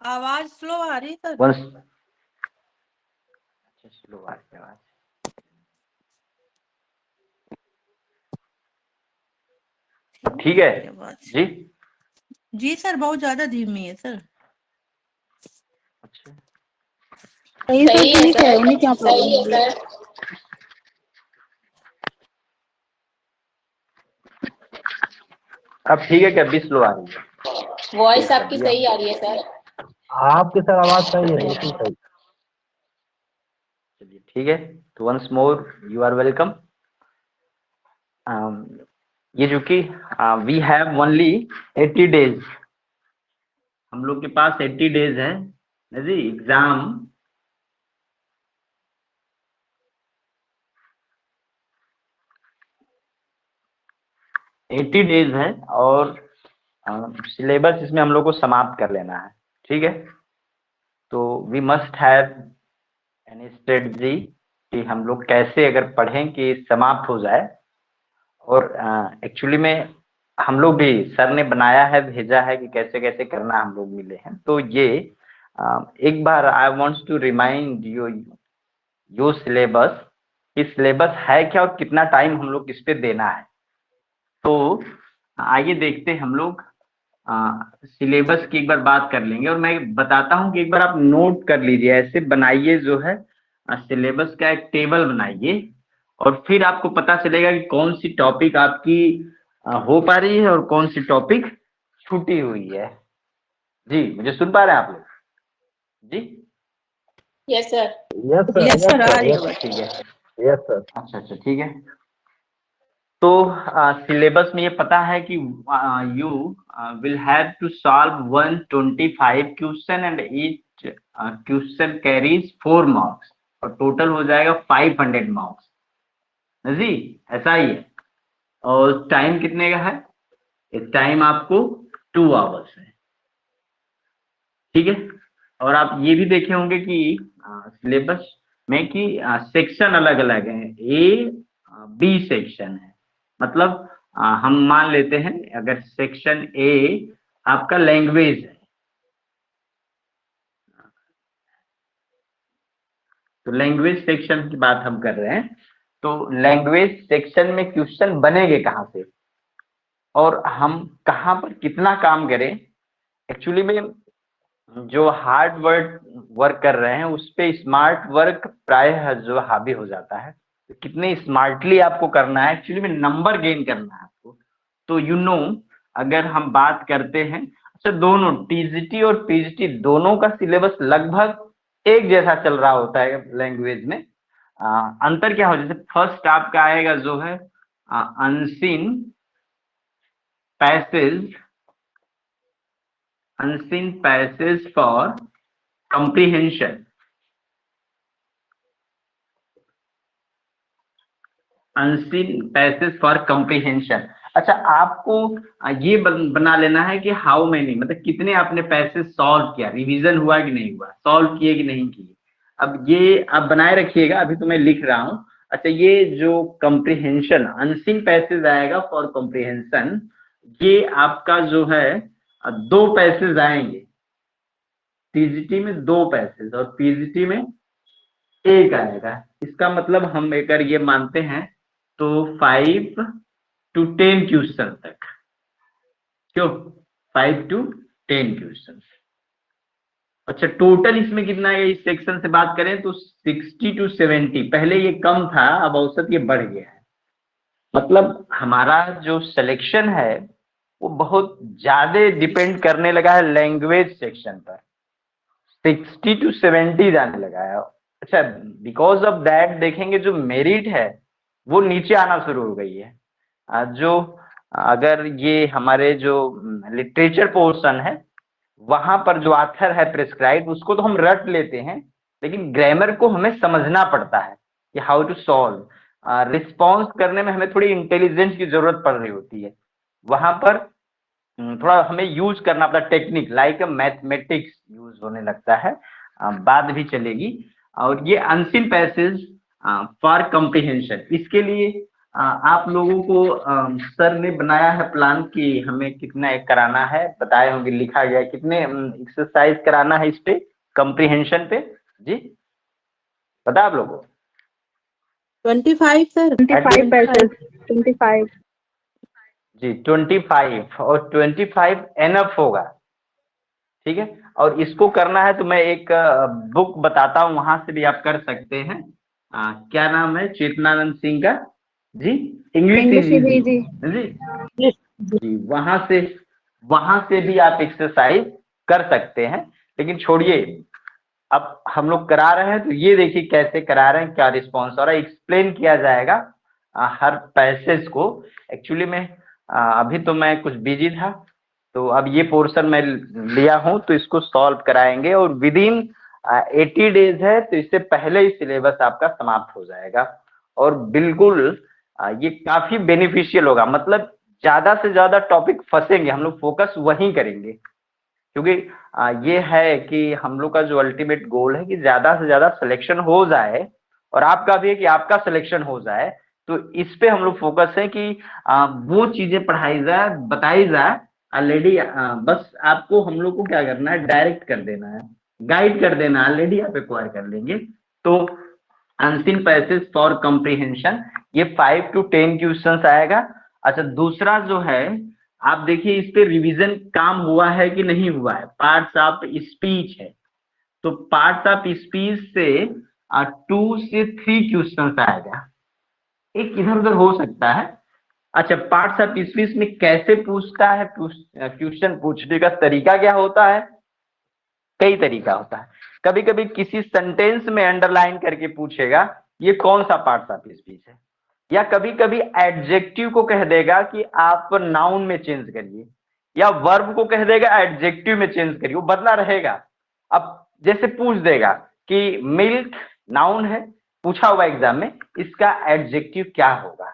आवाज स्लो आ रही sir. Once अच्छा स्लो आ रही है आवाज। ठीक है जी। जी सर बहुत ज्यादा धीमी है सर। अच्छा सही सर, ठीक है, उन्हें क्या प्रॉब्लम है? अब ठीक है क्या? 20 लो आ रही है? वॉइस आपकी सही आ रही है सर। आपकी सर आवाज सही है, बिल्कुल सही। चलिए ठीक है, तो once more you are welcome. ये जो कि वी हैव ओनली 80 डेज, हम लोग के पास 80 डेज है जी एग्जाम। एट्टी डेज है और सिलेबस इसमें हम लोग को समाप्त कर लेना है। ठीक है, तो we must have an strategy कि हम लोग कैसे अगर पढ़ें कि समाप्त हो जाए। और एक्चुअली में हम लोग भी सर ने बनाया है, भेजा है कि कैसे कैसे करना हम लोग मिले हैं। तो ये एक बार I wants to remind you your syllabus, कि सिलेबस है क्या और कितना टाइम हम लोग इस पे देना है। तो आइए देखते हैं हम लोग सिलेबस की एक बार बात कर लेंगे। और मैं बताता हूं कि एक बार आप नोट कर लीजिए, ऐसे बनाइए जो है सिलेबस का एक टेबल बनाइए, और फिर आपको पता चलेगा कि कौन सी टॉपिक आपकी हो पा रही है और कौन सी टॉपिक छूटी हुई है। जी मुझे सुन पा रहे हैं आप लोग? जी yes sir. Yes sir, yes sir आ रही है। ठीक है। Yes sir. अच्छा अच्छा ठीक है। तो सिलेबस में ये पता है कि you will have to solve 125 question and each question carries 4 marks, और टोटल हो जाएगा 500 मार्क्स जी, ऐसा ही है। और टाइम कितने का है? टाइम आपको 2 आवर्स है। ठीक है, और आप ये भी देखे होंगे कि सिलेबस में कि सेक्शन अलग अलग है, ए बी सेक्शन है। मतलब हम मान लेते हैं अगर सेक्शन ए आपका लैंग्वेज है, तो लैंग्वेज सेक्शन की बात हम कर रहे हैं। तो लैंग्वेज सेक्शन में क्वेश्चन बनेंगे कहाँ से और हम कहाँ पर कितना काम करें। एक्चुअली में जो हार्ड वर्क वर्क कर रहे हैं उस पे स्मार्ट वर्क प्राय जो हावी हो जाता है। तो कितने स्मार्टली आपको करना है, एक्चुअली में नंबर गेन करना है आपको। तो यू नो अगर हम बात करते हैं, अच्छा दोनों टीजीटी और पीजीटी दोनों का सिलेबस लगभग एक जैसा चल रहा होता है लैंग्वेज में। अंतर क्या हो, जैसे फर्स्ट आपका आएगा जो है unseen passage, unseen passage for comprehension, unseen passage for comprehension। अच्छा आपको ये बना लेना है कि हाउ मेनी, मतलब कितने आपने पैसेज सॉल्व किया, रिवीजन हुआ कि नहीं हुआ, सॉल्व किए कि नहीं किए। अब ये आप बनाए रखिएगा, अभी तो मैं लिख रहा हूं। अच्छा ये जो कॉम्प्रिहेंशन अनसीन पैसेज आएगा फॉर कॉम्प्रिहेंशन, ये आपका जो है 2 पैसेज आएंगे। टीजीटी में 2 पैसेज और पीजीटी में 1 आएगा। इसका मतलब हम अगर ये मानते हैं तो 5 to 10 क्वेश्चन तक, क्यों 5 to 10 क्वेश्चन। अच्छा टोटल इसमें कितना है, इस सेक्शन से बात करें तो 60 to 70, पहले ये कम था अब औसत ये बढ़ गया है। मतलब हमारा जो सिलेक्शन है वो बहुत ज्यादा डिपेंड करने लगा है लैंग्वेज सेक्शन पर, 60 to 70 जाने लगा है। अच्छा बिकॉज ऑफ दैट देखेंगे जो मेरिट है वो नीचे आना शुरू हो गई है। जो अगर ये हमारे जो लिटरेचर पोर्शन है वहां पर जो आथर है प्रिस्क्राइब उसको तो हम रट लेते हैं, लेकिन ग्रामर को हमें समझना पड़ता है कि हाउ टू सॉल्व। रिस्पॉन्स करने में हमें थोड़ी इंटेलिजेंस की जरूरत पड़ रही होती है। वहां पर थोड़ा हमें यूज करना पड़ता, टेक्निक लाइक मैथमेटिक्स यूज होने लगता है। बात भी चलेगी। और ये अनसीन पैसेज फॉर कॉम्प्रिहेंशन, इसके लिए आप लोगों को सर ने बनाया है प्लान कि हमें कितना एक कराना है, बताए होंगे, लिखा गया है कितने एक्सरसाइज कराना है इस पे, कम्प्रीहेंशन पे जी, पता है आप लोगों को? 25 सर 25 पैसेज 25 जी 25, और 25 एनफ होगा, ठीक है। और इसको करना है तो मैं एक बुक बताता हूँ, वहां से भी आप कर सकते हैं। क्या नाम है चेतनानंद सिंह का जी, इंग्लिश इंग्लिश इज जी इजी जी जी जी, वहां से भी आप एक्सरसाइज कर सकते हैं। लेकिन छोड़िए, अब हम लोग करा रहे हैं तो ये देखिए कैसे करा रहे हैं, क्या रिस्पॉन्स हो रहा है, एक्सप्लेन किया जाएगा हर पैसेज को। एक्चुअली में अभी तो मैं कुछ बिजी था, तो अब ये पोर्शन मैं लिया हूं तो इसको सॉल्व कराएंगे, और विद इन 80 डेज है, तो इससे पहले ही सिलेबस आपका समाप्त हो जाएगा। और बिल्कुल ये काफी बेनिफिशियल होगा, मतलब ज्यादा से ज्यादा टॉपिक फंसेंगे, हम लोग फोकस वहीं करेंगे, क्योंकि ये है कि हम लोग का जो अल्टीमेट गोल है कि ज्यादा से ज्यादा सिलेक्शन हो जाए, और आपका भी है कि आपका सिलेक्शन हो जाए। तो इस पे हम लोग फोकस है कि वो चीजें पढ़ाई जाए, बताई जाए ऑलरेडी। बस आपको हम लोग को क्या करना है, डायरेक्ट कर देना है, गाइड कर देना, ऑलरेडी आप एक्वायर कर लेंगे। तो अनसीन पैसेज फॉर कॉम्प्रिहेंशन, ये 5 to 10 क्वेश्चंस आएगा। अच्छा, दूसरा जो है, आप देखिए इस पे रिवीजन काम हुआ है कि नहीं हुआ है, पार्ट्स ऑफ स्पीच है, तो पार्ट्स ऑफ स्पीच से 2 से 3 क्वेश्चन आएगा, एक इधर उधर हो सकता है। अच्छा, पार्ट्स ऑफ स्पीच में कैसे पूछता है, क्वेश्चन पूछने का तरीका क्या होता है, कई तरीका होता है। कभी कभी किसी सेंटेंस में अंडरलाइन करके पूछेगा ये कौन सा पार्ट्स ऑफ स्पीच है, या कभी कभी एडजेक्टिव को कह देगा कि आप नाउन में चेंज करिए, या वर्ब को कह देगा एडजेक्टिव में चेंज करिए, वो बदला रहेगा। अब जैसे पूछ देगा कि मिल्क नाउन है, पूछा हुआ एग्जाम में, इसका एडजेक्टिव क्या होगा,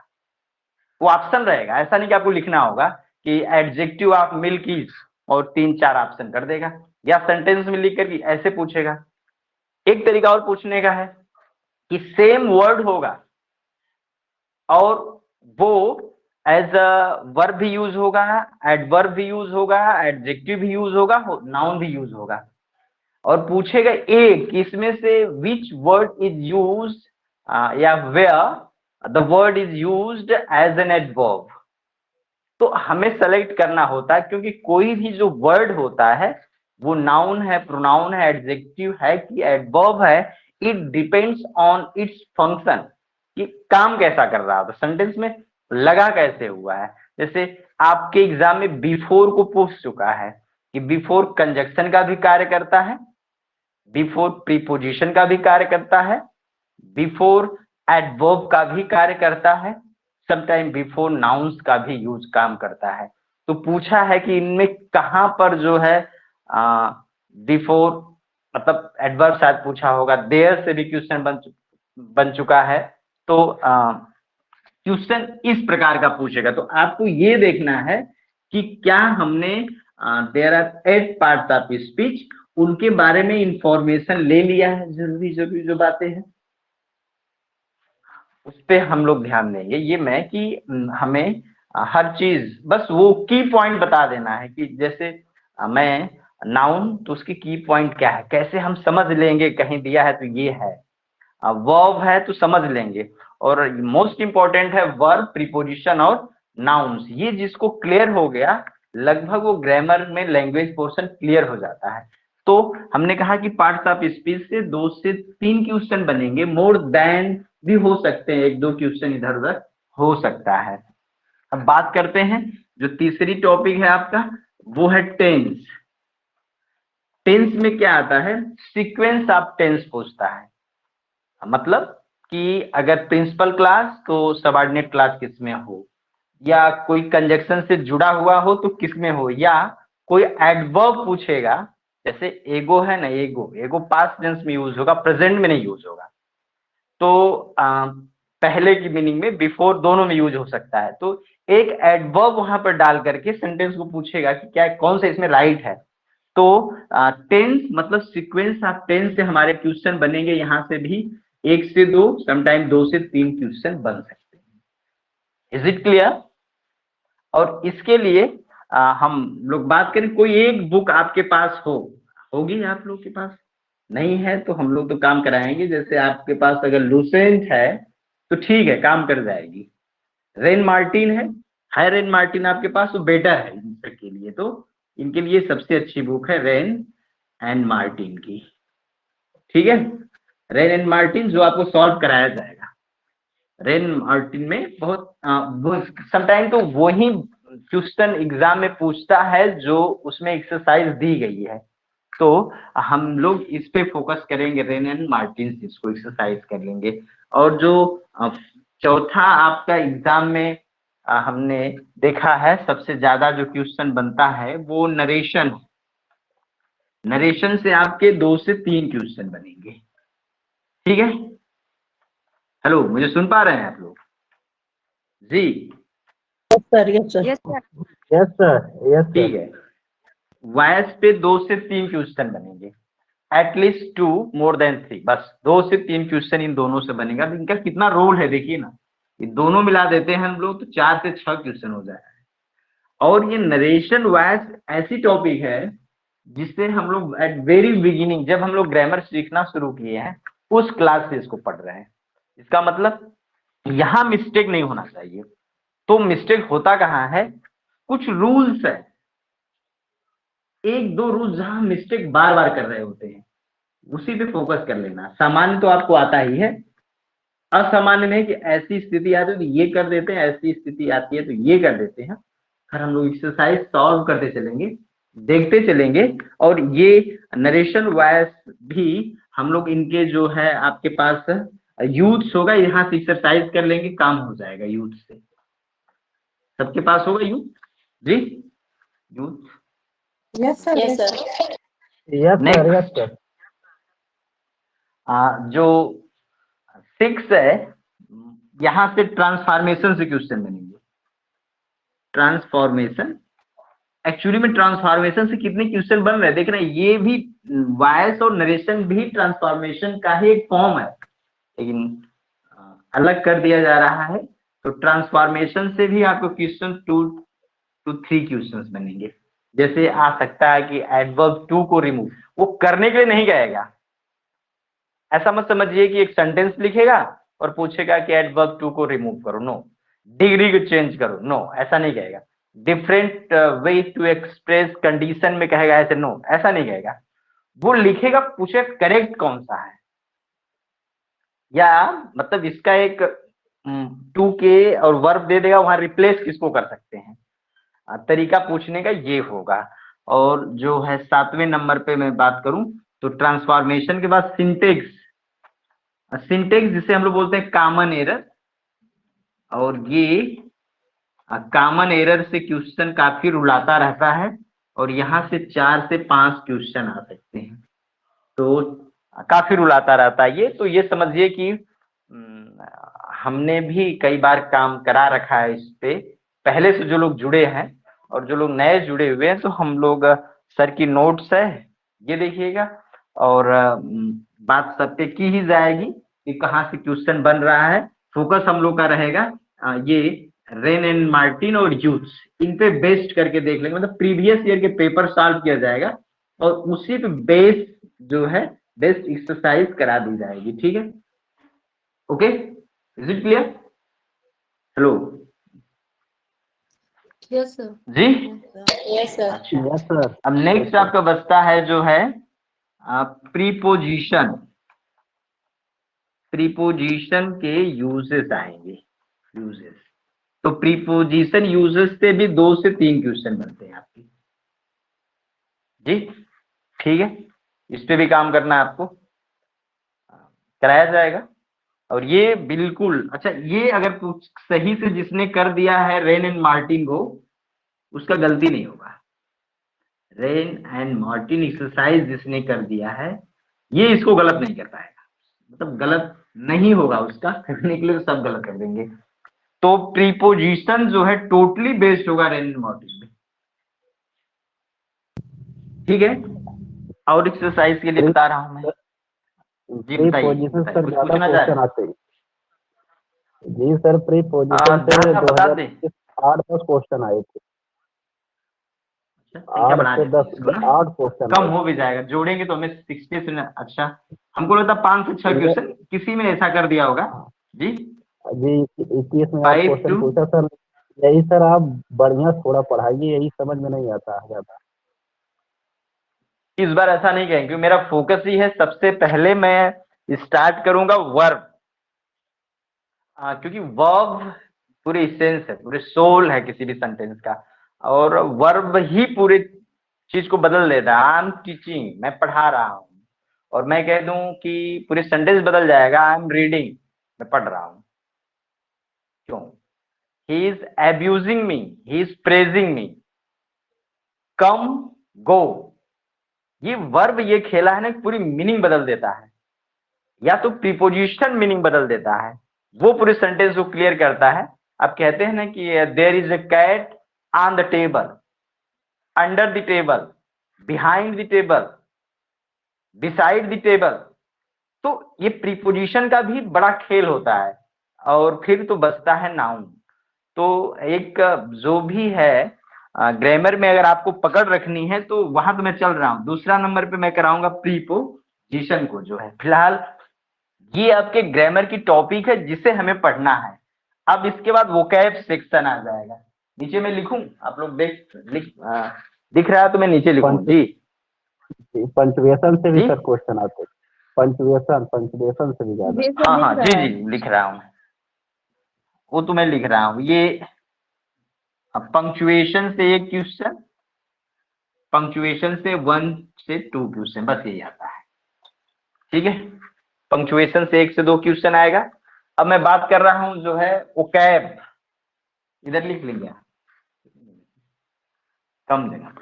वो ऑप्शन रहेगा, ऐसा नहीं कि आपको लिखना होगा कि एडजेक्टिव ऑफ मिल्क इज, और 3-4 ऑप्शन कर देगा, या सेंटेंस में लिख कर ऐसे पूछेगा। एक तरीका और पूछने का है कि सेम वर्ड होगा और वो एज अ वर्ब भी यूज होगा, एडवर्ब भी यूज होगा, एडजेक्टिव भी यूज होगा, नाउन भी यूज होगा, और पूछेगा एक कि इसमें से विच वर्ड इज यूज, या where the word is used as an adverb. तो हमें सेलेक्ट करना होता है, क्योंकि कोई भी जो वर्ड होता है वो नाउन है, प्रोनाउन है, एडजेक्टिव है कि एडवर्ब है, it depends on its function, कि काम कैसा कर रहा है, सेंटेंस में लगा कैसे हुआ है। जैसे आपके एग्जाम में बिफोर को पूछ चुका है कि बिफोर कंजक्शन का भी कार्य करता है, बिफोर प्रीपोजिशन का भी कार्य करता है, बिफोर एडवर्ब का भी कार्य करता है, समटाइम बिफोर नाउन्स का भी यूज काम करता है। तो पूछा है कि इनमें कहां पर जो है बिफोर, मतलब एडवर्ब शायद पूछा होगा, देयर से भी क्वेश्चन बन चुका है। तो क्वेश्चन इस प्रकार का पूछेगा, तो आपको ये देखना है कि क्या हमने there are 8 parts of speech, उनके बारे में इंफॉर्मेशन ले लिया है, जरूरी जरूरी जो बातें हैं उस पे हम लोग ध्यान देंगे। ये मैं कि हमें हर चीज बस वो की पॉइंट बता देना है, कि जैसे मैं नाउन तो उसकी की पॉइंट क्या है, कैसे हम समझ लेंगे, कहीं दिया है तो ये है, वर्ब है तो समझ लेंगे, और मोस्ट इंपॉर्टेंट है वर्ब, प्रीपोजिशन और नाउन्स। ये जिसको क्लियर हो गया, लगभग वो ग्रामर में लैंग्वेज पोर्शन क्लियर हो जाता है। तो हमने कहा कि पार्ट्स ऑफ स्पीच से 2 से 3 क्वेश्चन बनेंगे, मोर देन भी हो सकते हैं, 1-2 क्वेश्चन इधर उधर हो सकता है। अब बात करते हैं, जो तीसरी टॉपिक है आपका वो है टेंस। टेंस में क्या आता है, सीक्वेंस ऑफ टेंस पूछता है, मतलब कि अगर प्रिंसिपल क्लास तो सबऑर्डिनेट क्लास किसमें हो, या कोई कंजक्शन से जुड़ा हुआ हो तो किसमें हो, या कोई एडवर्ब पूछेगा, जैसे एगो है ना, एगो एगो पास्ट टेंस में यूज होगा, प्रेजेंट में नहीं यूज होगा। तो पहले की मीनिंग में, बिफोर, दोनों में यूज हो सकता है। तो एक एडवर्ब वहां पर डाल करके सेंटेंस को पूछेगा कि क्या कौन सा इसमें राइट है। तो टेंस मतलब सीक्वेंस ऑफ टेंस से हमारे क्वेश्चन बनेंगे, यहाँ से भी 1 से 2, समटाइम 2 से 3 क्वेश्चन बन सकते हैं। Is it clear? और इसके लिए हम लोग बात करें, कोई एक बुक आपके पास होगी आप लोग के पास? नहीं है तो हम लोग तो काम कराएंगे। जैसे आपके पास अगर लूसेंट है तो ठीक है, काम कर जाएगी। रेन मार्टिन है रेन मार्टिन आपके पास तो बेटर है इन सब के लिए। तो इनके लिए सबसे अच्छी बुक है रेन एंड मार्टिन की, ठीक है। रेन एंड मार्टिन जो आपको सॉल्व कराया जाएगा। रेन मार्टिन में बहुत समटाइम तो वही क्वेश्चन एग्जाम में पूछता है जो उसमें एक्सरसाइज दी गई है। तो हम लोग इस पे फोकस करेंगे, रेन एंड मार्टिन, इसको एक्सरसाइज कर लेंगे। और जो चौथा आपका एग्जाम में हमने देखा है सबसे ज्यादा जो क्वेश्चन बनता है वो नरेशन है। नरेशन से आपके 2 से 3 क्वेश्चन बनेंगे, ठीक है। हेलो, मुझे सुन पा रहे हैं आप लोग जी? Yes sir, yes sir. Yes sir, yes ठीक सर। है। वॉइस पे 2 से 3 क्वेश्चन बनेंगे, एटलीस्ट 2 मोर देन 3, बस 2 से 3 क्वेश्चन इन दोनों से बनेगा। तो इनका कितना रोल है देखिए ना, ये दोनों मिला देते हैं हम लोग तो 4 से 6 क्वेश्चन हो जाए। और ये नरेशन वॉइस ऐसी टॉपिक है जिससे हम लोग एट वेरी बिगिनिंग, जब हम लोग ग्रामर सीखना शुरू किए हैं उस क्लास से इसको पढ़ रहे हैं। इसका मतलब यहां मिस्टेक नहीं होना चाहिए। तो मिस्टेक होता कहाँ है? कुछ रूल्स है, 1-2 रूल्स जहां मिस्टेक बार बार कर रहे होते हैं, उसी पे फोकस कर लेना। सामान्य तो आपको आता ही है, असामान्य में कि ऐसी स्थिति आती है तो ये कर देते हैं, ऐसी स्थिति आती है तो ये कर देते हैं। फिर हम लोग एक्सरसाइज सॉल्व करते चलेंगे, देखते चलेंगे। और ये नरेशन वॉइस भी हम लोग इनके जो है आपके पास यूथ्स होगा, यहाँ से एक्सरसाइज कर लेंगे, काम हो जाएगा यूथ से। सबके पास होगा यूथ जी? Youth yes sir, yes yes sir. Sir. Yes sir, yes sir. जो 6 है, यहां से ट्रांसफॉर्मेशन से क्वेश्चन बनेंगे। ट्रांसफॉर्मेशन, एक्चुअली में ट्रांसफॉर्मेशन से कितने क्वेश्चन बन रहे हैं देख रहे हैं। ये भी वॉइस और नरेशन भी ट्रांसफॉर्मेशन का ही एक फॉर्म है, लेकिन अलग कर दिया जा रहा है। तो ट्रांसफॉर्मेशन से भी आपको क्वेश्चन 2 to 3 क्वेश्चन बनेंगे। जैसे आ सकता है कि एडवर्ब टू को रिमूव, वो करने के लिए नहीं कहेगा। ऐसा मत समझिए कि एक सेंटेंस लिखेगा और पूछेगा कि एडवर्ब टू को रिमूव करो, नो। डिग्री को चेंज करो, नो, ऐसा नहीं कहेगा। Different way to express condition में कहेगा ऐसे, नो, ऐसा नहीं कहेगा। वो लिखेगा, पूछे करेक्ट कौन सा है, या मतलब इसका एक टू के और वर्ब दे देगा, वहां रिप्लेस किसको कर सकते हैं, तरीका पूछने का ये होगा। और जो है 7वें नंबर पे मैं बात करूं तो ट्रांसफॉर्मेशन के बाद सिंटेक्स, सिंटेक्स जिसे हम लोग बोलते हैं कॉमन एरर। और ये कॉमन एरर से क्वेश्चन काफी रुलाता रहता है, और यहाँ से 4 से 5 क्वेश्चन आ सकते हैं। तो काफी रुलाता रहता है ये। तो ये समझिए कि हमने भी कई बार काम करा रखा है इस पे, पहले से जो लोग जुड़े हैं और जो लोग नए जुड़े हुए हैं। तो हम लोग सर की नोट्स है ये देखिएगा, और बात सब पे की ही जाएगी कि कहाँ से क्वेश्चन बन रहा है। फोकस हम लोग का रहेगा ये रेन एंड मार्टिन और यूथ्स, इन पे बेस्ड करके देख लेंगे। मतलब प्रीवियस ईयर के पेपर सॉल्व किया जाएगा और उसी पे बेस जो है बेस्ट एक्सरसाइज करा दी जाएगी, ठीक है। Okay, is it clear? Hello yes sir. जी? Yes sir. अच्छा, यस सर। अब नेक्स्ट आपका बचता है जो है प्रीपोजिशन। प्रीपोजिशन के यूजेस आएंगे, यूजेस। तो प्रीपोजिशन यूजेस से भी 2 से 3 क्वेश्चन बनते हैं आपके जी, ठीक है। इस पे भी काम करना है आपको, कराया जाएगा। और ये बिल्कुल अच्छा, ये अगर कुछ सही से जिसने कर दिया है रेन एंड मार्टिन को, उसका गलती नहीं होगा। रेन एंड मार्टिन एक्सरसाइज जिसने कर दिया है, ये इसको गलत नहीं कर पाएगा। मतलब गलत नहीं होगा उसका, करने के लिए तो सब गलत कर देंगे। तो प्रीपोजिशन जो है टोटली बेस्ड होगा रेन एंड मार्टिन में, ठीक है। और एक्सरसाइज के लिए बता रहा हूं मैं जी, बताइए पोजीशन बताइए, सर कुछ ज्यादा पूछना चाह रहे क्वेश्चन हैं? आते हैं। जी सर, प्रीपोजिशन से जहाँ था बता दें। 2021 8-10 क्वेश्चन आए थे। अच्छा, संख्या 8 बढ़ा से देते हैं 10, इसको ना, 8 क्वेश्चन कम आए हो भी जाएगा, जोड़ेंगे तो हमें 60 से अच्छा, हमको लगता है 5 से 6 थे। क्वेश्चन किसी में ऐसा कर दिया होगा। जी, जी 21 में 8 5 क्वेश्चन टू। पूछा सर। यही सर, आप बढ़िया थोड़ा पढ़ाइए, यही समझ में नहीं आता ज्यादा। इस बार ऐसा नहीं कहेंगे क्योंकि मेरा फोकस ही है, सबसे पहले मैं स्टार्ट करूंगा वर्ब, क्योंकि वर्ब पूरे इसेंस है, पूरे सोल है किसी भी सेंटेंस का, और वर्ब ही पूरे चीज को बदल देता है। आई एम टीचिंग, मैं पढ़ा रहा हूँ, और मैं कह दूं कि पूरे सेंटेंस बदल जाएगा, आई एम रीडिंग, मैं पढ़ रहा हूँ। क्यों? He is abusing me, he is praising me. Come, go, ये वर्ब ये खेला है ना, पूरी मीनिंग बदल देता है, या तो प्रीपोजिशन मीनिंग बदल देता है, वो पूरे सेंटेंस को क्लियर करता है। आप कहते हैं ना कि there is a cat on the table, under the table, behind the table, beside the table, तो ये प्रीपोजिशन का भी बड़ा खेल होता है। और फिर तो बचता है नाउन। तो एक जो भी है ग्रामर में अगर आपको पकड़ रखनी है तो वहां तो मैं चल रहा हूं, दूसरा नंबर पे मैं कराऊंगा प्रीपोजिशन को, जो है फिलहाल ये आपके ग्रामर की टॉपिक है जिसे हमें पढ़ना है। अब इसके बाद वोकैब सेक्शन आ जाएगा। नीचे में लिखूं, आप लोग दिख रहा है तो मैं नीचे लिखूं। पंच जी पंचुएशन से भी जी, सर क्वेश्चन आते हैं। पंचुएशन से भी ज्यादा। जी सर हाँ दिख हाँ जी रहा जी, है। लिख रहा हूं, वो तो मैं लिख रहा हूं। ये पंक्चुएशन से एक क्वेश्चन, पंक्चुएशन से 1 से 2 क्वेश्चन, बस यही आता है। ठीक है, पंक्चुएशन से 1 से 2 क्वेश्चन आएगा। अब मैं बात कर रहा हूं जो है वोकैब, इधर लिख लीजिए, कम देना,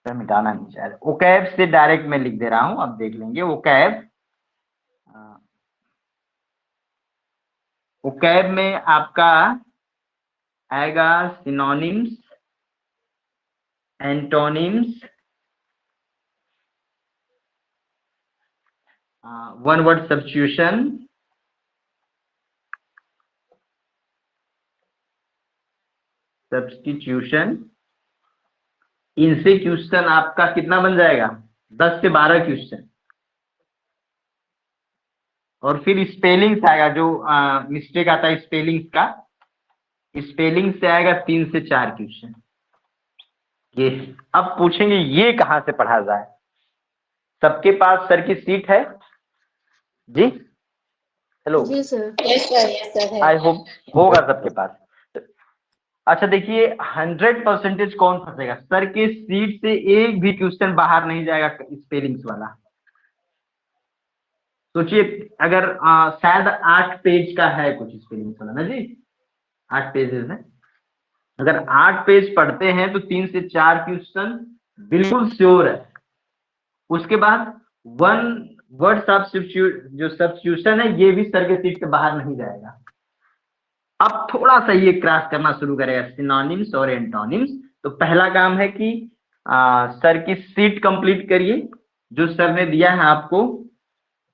सर मिटाना नहीं चाह रहे। वोकैब से डायरेक्ट मैं लिख दे रहा हूं, अब देख लेंगे। वोकैब, वोकैब में आपका आएगा synonyms, antonyms, one word substitution, substitution, इनसे क्वेश्चन आपका कितना बन जाएगा, 10 से 12 क्वेश्चन। और फिर स्पेलिंग्स आएगा, जो मिस्टेक आता है स्पेलिंग्स का, स्पेलिंग से आएगा 3 से 4 क्वेश्चन। ये अब पूछेंगे ये कहां से पढ़ा जाए। सबके पास सर की सीट है? जी हेलो, जी सर। यस सर है। आई होप होगा सबके पास। अच्छा देखिए, 100% कौन फंसेगा, सर के सीट से एक भी क्वेश्चन बाहर नहीं जाएगा स्पेलिंग्स वाला। सोचिए, अगर शायद 8 पेज का है कुछ स्पेलिंग्स वाला ना जी, 8 पेजेस है। अगर 8 पेज पढ़ते हैं तो 3 से 4 क्वेश्चन बिल्कुल श्योर है। उसके बाद वन वर्ड सब्स्टिट्यूट, जो सब्स्टिट्यूशन है, ये भी सर के सीट से बाहर नहीं जाएगा। अब थोड़ा सा ये क्रॉस करना शुरू करेगा, सिनोनिम्स और एंटोनिम्स। तो पहला काम है कि सर की सीट कंप्लीट करिए, जो सर ने दिया है आपको,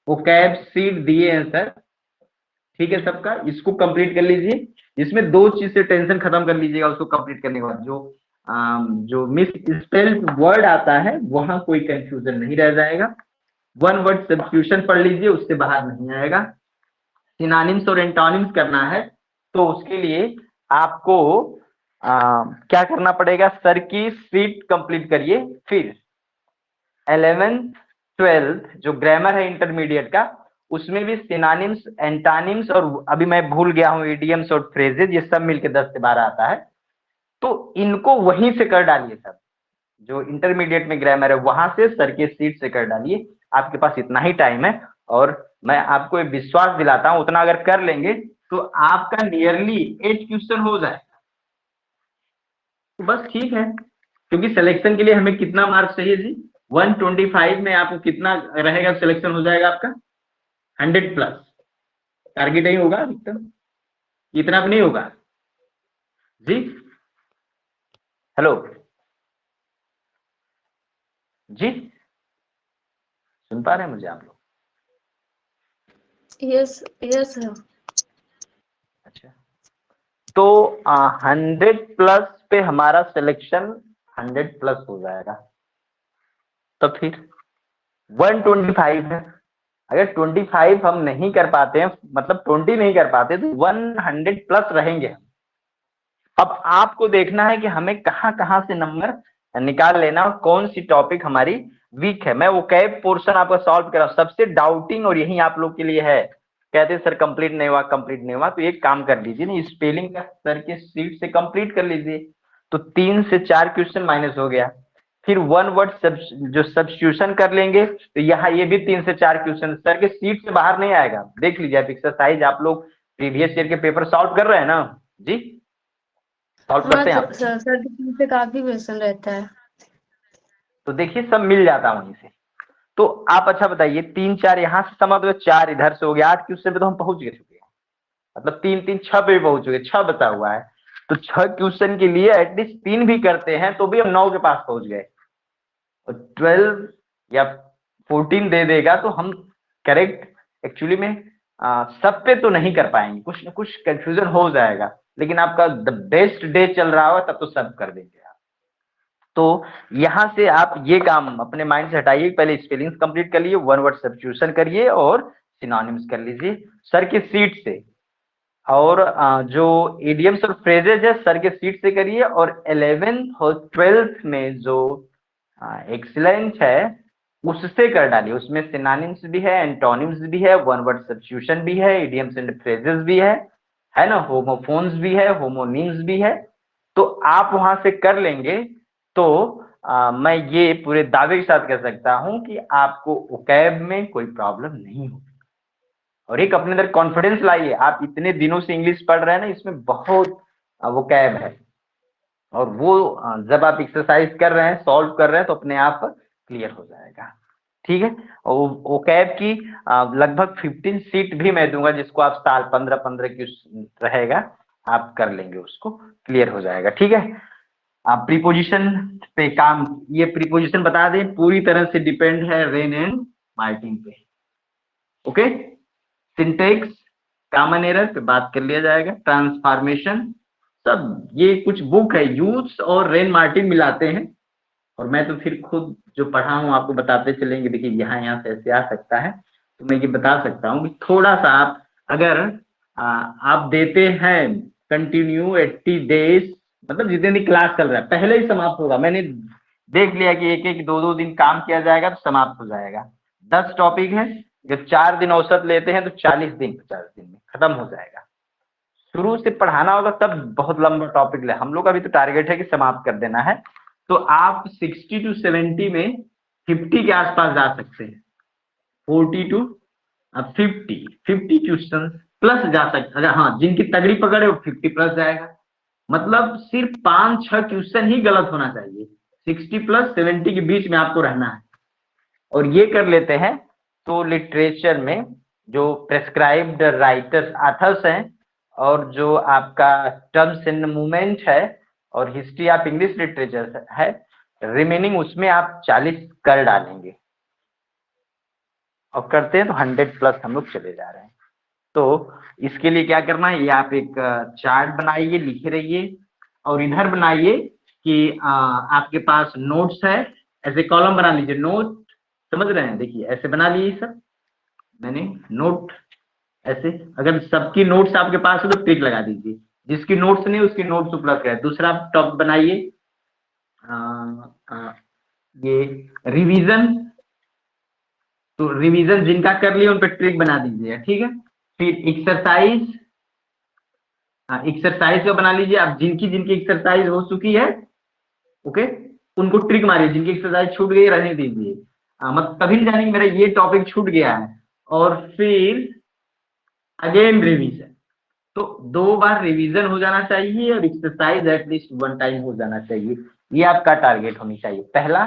वो कैब सीट दिए हैं सर। ठीक है सबका, इसको कंप्लीट कर लीजिए। इसमें 2 चीज से टेंशन खत्म कर लीजिएगा, उसको कंप्लीट करने के बाद जो मिस स्पेल्ड वर्ड आता है वहां कोई कंफ्यूजन नहीं रह जाएगा। वन वर्ड सब्स्टिट्यूशन पढ़ लीजिए, उससे बाहर नहीं आएगा। सिनोनिम्स और एंटोनिम्स करना है तो उसके लिए आपको क्या करना पड़ेगा, सर की सीट कंप्लीट करिए। फिर 11th 12th जो ग्रामर है इंटरमीडिएट का, उसमें भी सिनोनिम्स, एंटोनिम्स, और अभी मैं भूल गया हूं इडियम्स और फ्रेजेस, ये सब मिलके 10 से 12 आता है। तो इनको वहीं से कर डालिए सब, जो इंटरमीडिएट में ग्रामर है वहां से सर के सीट से कर डालिए। आपके पास इतना ही टाइम है, और मैं आपको एक विश्वास दिलाता हूं, उतना अगर कर लेंगे तो आपका नियरली 8 क्वेश्चन हो जाए। तो बस ठीक है, क्योंकि सिलेक्शन के लिए हमें कितना मार्क्स चाहिए जी, 125 में आपको कितना रहेगा, सिलेक्शन हो जाएगा आपका 100+। टारगेट ही होगा अधिकतम, इतना भी नहीं होगा जी। हेलो जी, सुन पा रहे हैं मुझे आप लोग? Yes yes sir. अच्छा, तो 100 प्लस पे हमारा सिलेक्शन 100 प्लस हो जाएगा, तो फिर 125 है। अगर 25 हम नहीं कर पाते हैं, मतलब 20 नहीं कर पाते, तो 100 प्लस रहेंगे। अब आपको देखना है कि हमें कहाँ कहाँ से नंबर निकाल लेना और कौन सी टॉपिक हमारी वीक है। मैं वो कैब पोर्शन आपका सॉल्व कर रहा हूँ। सबसे डाउटिंग और यही आप लोग के लिए है, कहते हैं सर कंप्लीट नहीं हुआ, कंप्लीट नहीं हुआ। तो एक काम कर लीजिए ना, स्पेलिंग का सर के सीट से कंप्लीट कर लीजिए, तो 3 से 4 क्वेश्चन माइनस हो गया। फिर वन वर्ड जो सब्स्टिट्यूशन कर लेंगे, तो यहाँ ये भी 3 से 4 क्वेश्चन सर के सीट से बाहर नहीं आएगा। देख लीजिए आप एक्सरसाइज, आप लोग प्रीवियस ईयर के पेपर सॉल्व कर रहे हैं ना जी, सॉल्व हाँ करते हैं आप? सर, सर पे काफी क्वेश्चन रहता है। तो देखिए सब मिल जाता वहीं से। तो आप अच्छा बताइए, 3 4 यहाँ से समझ, 4 इधर से हो गया, 8 क्वेश्चन पे तो हम पहुंच गए चुके हैं, मतलब 3 3 6 पे भी पहुंच चुके, 6 बचा हुआ है। तो 6 क्वेश्चन के लिए एटलीस्ट 3 भी करते हैं तो भी हम 9 के पास पहुंच गए। और 12 या 14 दे देगा तो हम करेक्ट एक्चुअली में सब पे तो नहीं कर पाएंगे, कुछ ना कुछ कंफ्यूजन हो जाएगा। लेकिन आपका द बेस्ट डे चल रहा हो तब तो सब कर देंगे आप। तो यहां से आप ये काम अपने माइंड से हटाइए, पहले स्पेलिंग्स कंप्लीट कर लिए, वन वर्ड सब्स्टिट्यूशन करिए और सिनोनिम्स कर लीजिए सर के सीट से। और जो इडियम्स और फ्रेजेज है सर के सीट से करिए। और 11th और 12th में जो एक्सीलेंट है उससे कर डालिए। उसमें सिनोनिम्स भी है, एंटोनिम्स भी है, वन वर्ड सब्स्टिट्यूशन भी है, इडियम्स एंड फ्रेजेस भी है ना, होमोफोन्स भी है, होमोनिम्स भी है। तो आप वहां से कर लेंगे तो मैं ये पूरे दावे के साथ कह सकता हूं कि आपको ओकैब में कोई प्रॉब्लम नहीं होगी। और एक अपने अंदर कॉन्फिडेंस लाइए, आप इतने दिनों से इंग्लिश पढ़ रहे हैं ना, इसमें बहुत वोकैब है। और वो जब आप एक्सरसाइज कर रहे हैं, सॉल्व कर रहे हैं, तो अपने आप क्लियर हो जाएगा। ठीक है। और ओकैब की लगभग 15 सीट भी मैं दूंगा, जिसको आप साल 15-15 की रहेगा, आप कर लेंगे, उसको क्लियर हो जाएगा। ठीक है। आप प्रीपोजिशन पे काम, ये प्रीपोजिशन बता दें, पूरी तरह से डिपेंड है रेन एंड मार्टिन पे। ओके। सिंटेक्स, कॉमन एरर पे बात कर लिया जाएगा, ट्रांसफॉर्मेशन, सब ये कुछ बुक है, यूज और रेन मार्टिन मिलाते हैं। और मैं तो फिर खुद जो पढ़ा हूँ आपको बताते चलेंगे, देखिए यहाँ यहाँ से ऐसे आ सकता है। तो मैं ये बता सकता हूँ कि थोड़ा सा आप अगर आप देते हैं कंटिन्यू 80 डेज, मतलब जितने दिन क्लास चल रहा है पहले ही समाप्त होगा। मैंने देख लिया कि एक एक दो दो दिन काम किया जाएगा तो समाप्त हो जाएगा। 10 टॉपिक है, जब 4 दिन औसत लेते हैं तो 40 दिन 50 दिन में खत्म हो जाएगा। शुरू से पढ़ाना होगा तब बहुत लंबा टॉपिक ले, हम लोग का भी तो टारगेट है कि समाप्त कर देना है। तो आप 60 to 70 में 50 के आसपास जा सकते हैं, 40 to 50 क्वेश्चन प्लस जा सकते। अगर हाँ जिनकी तगड़ी पकड़ है वो 50 प्लस जाएगा। मतलब सिर्फ 5-6 क्वेश्चन ही गलत होना चाहिए, 60 प्लस 70 के बीच में आपको रहना है। और ये कर लेते हैं तो लिटरेचर में जो प्रेस्क्राइब्ड राइटर्स ऑथर्स हैं, और जो आपका टर्म्स इन मूवमेंट है, और हिस्ट्री ऑफ इंग्लिश लिटरेचर है, रिमेनिंग उसमें आप 40 कर डालेंगे। और करते हैं तो 100 प्लस हम लोग चले जा रहे हैं। तो इसके लिए क्या करना है, ये आप एक चार्ट बनाइए, लिखे रहिए। और इधर बनाइए कि आपके पास नोट्स है, ऐसे कॉलम बना लीजिए, नोट, समझ रहे हैं, देखिए ऐसे बना लिए सब मैंने नोट ऐसे। अगर सबकी नोट्स आपके पास हो तो टिक लगा दीजिए, जिसकी नोट्स नहीं उसकी नोट्स उपलब्ध है। दूसरा टॉप बनाइए ये रिवीजन, तो रिवीजन जिनका कर लिया उन पर ट्रिक बना दीजिए, ठीक है। फिर एक्सरसाइज, एक्सरसाइज का बना लीजिए आप, जिनकी जिनकी एक्सरसाइज हो चुकी है ओके उनको ट्रिक मारिए, जिनकी एक्सरसाइज छूट गई रहने दीजिए। मतलब कभी नहीं जानेंगे मेरा ये टॉपिक छूट गया है। और फिर अगेन रिवीजन, तो 2 बार रिवीजन हो जाना चाहिए और एक्सरसाइज एटलीस्ट 1 टाइम हो जाना चाहिए। ये आपका टारगेट होनी चाहिए पहला।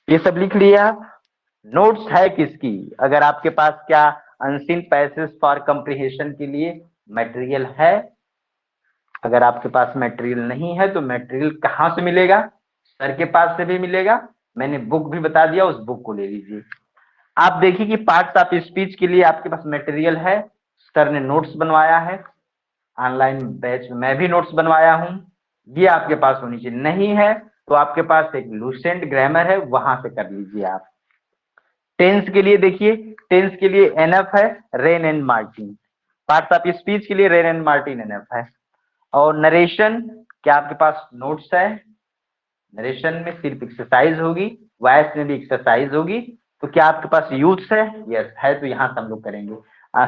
ये सब लिख लिया आप। नोट्स है किसकी, अगर आपके पास क्या अनसीन पैसेज फॉर कंप्रीहेंशन के लिए मटेरियल है। अगर आपके पास मटेरियल नहीं है तो मटेरियल कहाँ से मिलेगा, सर के पास से भी मिलेगा, मैंने बुक भी बता दिया, उस बुक को ले लीजिए। आप देखिए कि पार्ट्स ऑफ स्पीच के लिए आपके पास मटेरियल है, सर ने नोट्स बनवाया है, ऑनलाइन बैच में मैं भी नोट्स बनवाया हूं, ये आपके पास होनी चाहिए। नहीं है तो आपके पास एक लूसेंट ग्रामर है, वहां से कर लीजिए आप। टेंस के लिए देखिए, टेंस के लिए एनएफ है rain and Martin, parts of speech के लिए रेन एंड मार्टिन एनएफ है। और नरेशन क्या आपके पास नोट्स है, नरेशन में सिर्फ एक्सरसाइज होगी, वॉइस में भी एक्सरसाइज होगी। तो क्या आपके पास यूथ्स है, यस है, तो यहाँ से हम लोग करेंगे।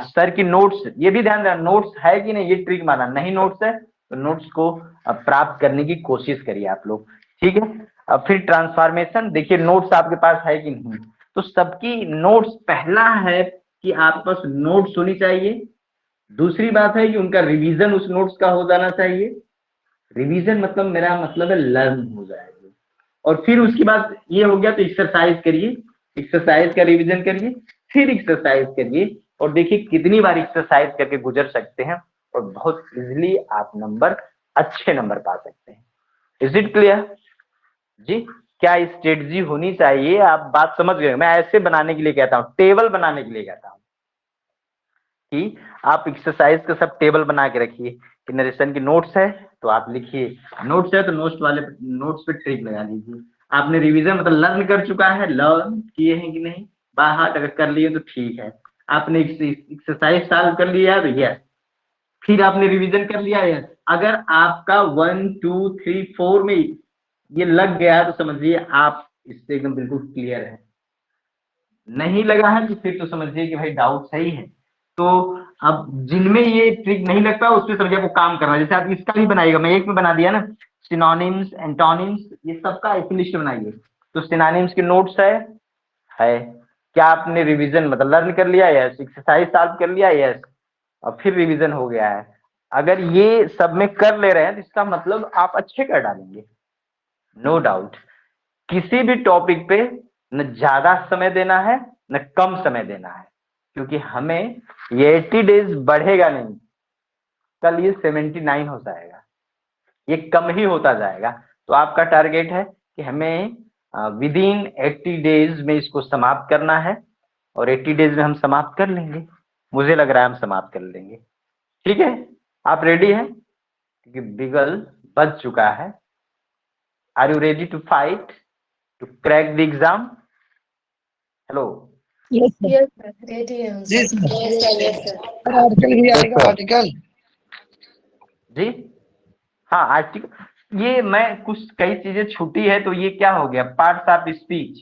सर की नोट्स, ये भी ध्यान देना नोट्स है कि नहीं, ये ट्रिक माना, नहीं नोट्स है तो नोट्स को प्राप्त करने की कोशिश करिए आप लोग, ठीक है। अब फिर ट्रांसफॉर्मेशन, देखिए नोट्स आपके पास है कि नहीं, तो सबकी नोट्स, पहला है कि आपके पास नोट्स होनी चाहिए, दूसरी बात है कि उनका रिवीजन उस नोट्स का हो जाना चाहिए। रिवीजन मतलब मेरा मतलब है लर्न हो जाएगा। और फिर उसके बाद ये हो गया तो एक्सरसाइज करिए, एक्सरसाइज का रिवीजन करिए, फिर एक्सरसाइज करिए, और देखिए कितनी बार एक्सरसाइज करके गुजर सकते हैं और बहुत इजीली आप नंबर, अच्छे नंबर पा सकते हैं। इज इट क्लियर जी? क्या स्ट्रेटजी होनी चाहिए, आप बात समझ गए। मैं ऐसे बनाने के लिए कहता हूँ, टेबल बनाने के लिए कहता हूँ कि आप एक्सरसाइज का सब टेबल बना के रखिए कि नरेशन की नोट्स है तो आप लिखिए, नोट्स है तो नोट्स पे ट्रिक लगा लीजिए। आपने रिवीजन मतलब लर्न कर चुका है, लर्न किए हैं कि नहीं, बाहर अगर कर लिए तो ठीक है। आपने एक्सरसाइज सॉल्व कर लिया है तो यस, फिर आपने रिवीजन कर लिया, यस। अगर आपका 1 2 3 4 में ये लग गया तो समझिए आप इससे एकदम बिल्कुल क्लियर है। नहीं लगा है तो फिर तो समझिए कि भाई डाउट सही है। तो अब जिनमें ये ट्रिक नहीं लगता उसमें समझिए आपको काम करना है। जैसे आप इसका भी बनाइएगा, मैं एक में बना दिया ना, सिनोनिम्स, एंटोनिम्स, ये सबका एक लिस्ट बनाइए। तो सिनोनिम्स के नोट्स है। क्या आपने रिवीजन मतलब लर्न कर लिया, यस। एक्सरसाइज सॉल्व कर लिया, यस। और फिर रिवीजन हो गया है। अगर ये सब में कर ले रहे हैं तो इसका मतलब आप अच्छे कर डालेंगे, नो डाउट। किसी भी टॉपिक पे न ज्यादा समय देना है न कम समय देना है, क्योंकि हमें ये 80 डेज बढ़ेगा नहीं, कल ये 79 हो जाएगा, ये कम ही होता जाएगा। तो आपका टारगेट है कि हमें विद इन 80 डेज में इसको समाप्त करना है, और 80 डेज में हम समाप्त कर लेंगे, मुझे लग रहा है हम समाप्त कर लेंगे, ठीक है। आप रेडी हैं? क्योंकि बिगल बज चुका है। Are you ready to fight, to crack the exam? Hello yes sir. Yes sir, ready है हम जी सब। Sir. Yes sir. Sir article भी आएगा, आर्टिकल जी, हाँ आर्टिकल, ये मैं कुछ कई चीजें छूटी है तो ये क्या हो गया, पार्ट्स ऑफ स्पीच।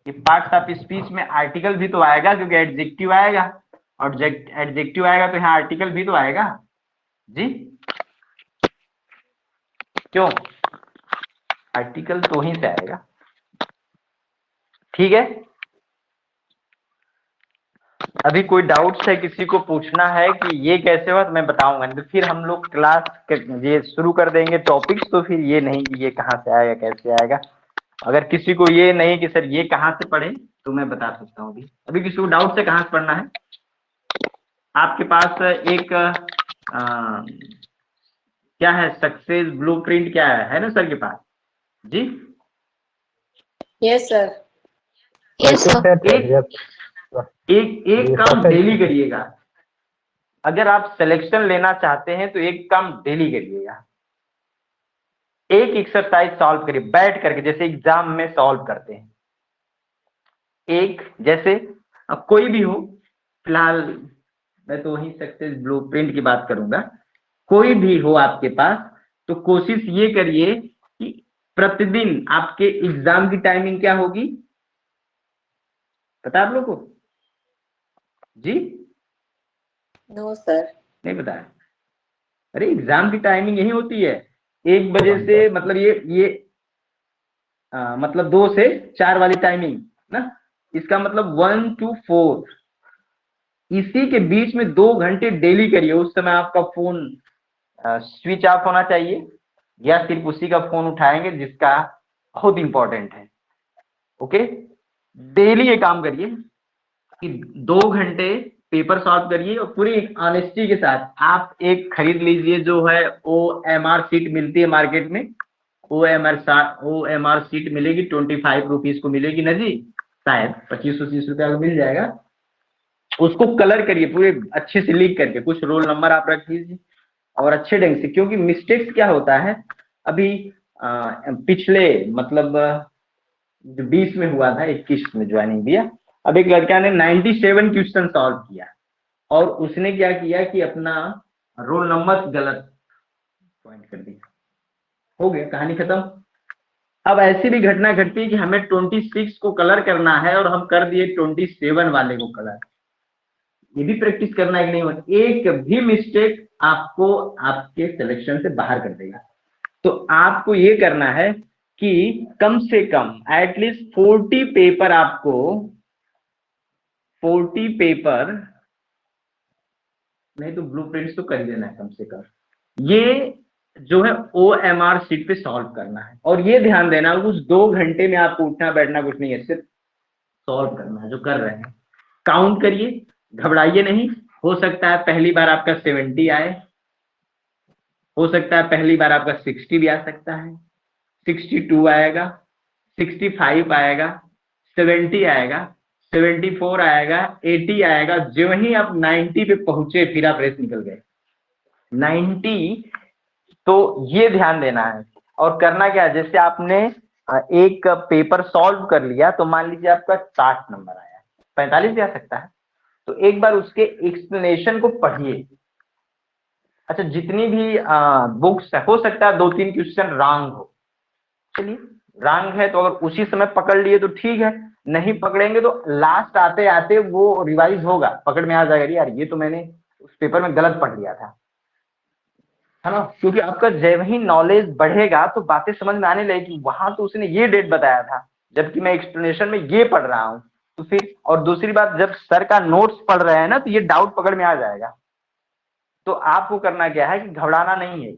ये पार्ट्स ऑफ स्पीच में आर्टिकल भी तो आएगा, क्योंकि एडजेक्टिव आएगा, और एडजेक्टिव आएगा तो यहाँ आर्टिकल भी तो आएगा जी। क्यों? आर्टिकल तो ही से आएगा, ठीक है। अभी कोई डाउट्स है, किसी को पूछना है कि ये कैसे हुआ, तो मैं बताऊंगा, नहीं तो फिर हम लोग क्लास ये शुरू कर देंगे टॉपिक्स, तो फिर ये नहीं कि ये कहाँ से आएगा कैसे आएगा। अगर किसी को ये नहीं कि सर ये कहाँ से पढ़े, तो मैं बता सकता हूँ। अभी किसी को डाउट है कहाँ से पढ़ना है? आपके पास एक क्या है, सक्सेस ब्लूप्रिंट क्या है ना सर के पास जी? Yes sir. एक काम डेली करिएगा। अगर आप सिलेक्शन लेना चाहते हैं तो एक काम डेली करिएगा, एक एक्सरसाइज सॉल्व करिए बैठ करके, जैसे एग्जाम में सॉल्व करते हैं। एक जैसे कोई भी हो, फिलहाल मैं तो वही सक्सेस ब्लूप्रिंट की बात करूंगा, कोई भी हो आपके पास, तो कोशिश ये करिए कि प्रतिदिन आपके एग्जाम की टाइमिंग क्या होगी, पता आप लोग को जी? No sir. नहीं पता है? अरे एग्जाम की टाइमिंग यही होती है, 1 बजे से, मतलब ये मतलब 2 से 4 वाली टाइमिंग ना, इसका मतलब 1 to 4, इसी के बीच में 2 घंटे डेली करिए। उस समय आपका फोन स्विच ऑफ होना चाहिए, या सिर्फ उसी का फोन उठाएंगे जिसका बहुत इंपॉर्टेंट है। ओके, डेली ये काम करिए कि 2 घंटे पेपर सॉल्व करिए, और पूरी ऑनेस्टी के साथ आप एक खरीद लीजिए, जो है OMR सीट मिलती है मार्केट में, OMR सीट मिलेगी, 25 रुपीज को मिलेगी ना जी। शायद 25-30 रुपया का मिल जाएगा। उसको कलर करिए पूरे अच्छे से लिख करके, कुछ रोल नंबर आप रख दीजिए और अच्छे ढंग से, क्योंकि मिस्टेक्स क्या होता है अभी पिछले मतलब जो 20 में हुआ था, 21 में ज्वाइनिंग दिया, अब एक लड़का ने 97 क्वेश्चन सॉल्व किया और उसने क्या किया कि अपना रोल नंबर गलत पॉइंट कर दिया, हो गया, कहानी खत्म। अब ऐसी भी घटना घटती है कि हमें 26 को कलर करना है और हम कर दिए 27 वाले को कलर। ये भी प्रैक्टिस करना है कि नहीं होता, एक भी मिस्टेक आपको आपके सिलेक्शन से बाहर कर देगा। तो आपको ये करना है कि कम से कम एटलीस्ट 40 पेपर, आपको 40 पेपर नहीं तो ब्लूप्रिंट्स तो कर ही देना है कम से कम, ये जो है OMR शीट पे सॉल्व करना है। और ये ध्यान देना उस 2 घंटे में आपको उठना बैठना कुछ नहीं है, सिर्फ सॉल्व करना है जो कर रहे हैं। काउंट करिए, घबराइए नहीं। हो सकता है पहली बार आपका 70 आए, हो सकता है पहली बार आपका 60 भी आ सकता है, 62 आएगा, 65 आएगा, 70 आएगा, 74 आएगा, 80 आएगा। जो ही आप 90 पे पहुंचे फिर आप रेस निकल गए 90। तो ये ध्यान देना है। और करना क्या है, जैसे आपने एक पेपर सॉल्व कर लिया तो मान लीजिए आपका 60 नंबर आया, 45 भी आ सकता है, तो एक बार उसके एक्सप्लेनेशन को पढ़िए। अच्छा, जितनी भी बुक्स है, हो सकता है 2-3 क्वेश्चन रॉन्ग हो, चलिए रॉन्ग है तो अगर उसी समय पकड़ लिए तो ठीक है, नहीं पकड़ेंगे तो लास्ट आते आते वो रिवाइज होगा, पकड़ में आ जाएगा, यार ये तो मैंने उस पेपर में गलत पढ़ लिया था, है ना। क्योंकि आपका जब ही नॉलेज बढ़ेगा तो बातें समझ में आने लगेगी, वहां तो उसने ये डेट बताया था जबकि मैं एक्सप्लेनेशन में ये पढ़ रहा हूँ। तो फिर और दूसरी बात, जब सर का नोट्स पढ़ रहे हैं ना तो ये डाउट पकड़ में आ जाएगा। तो आपको करना क्या है कि घबराना नहीं है,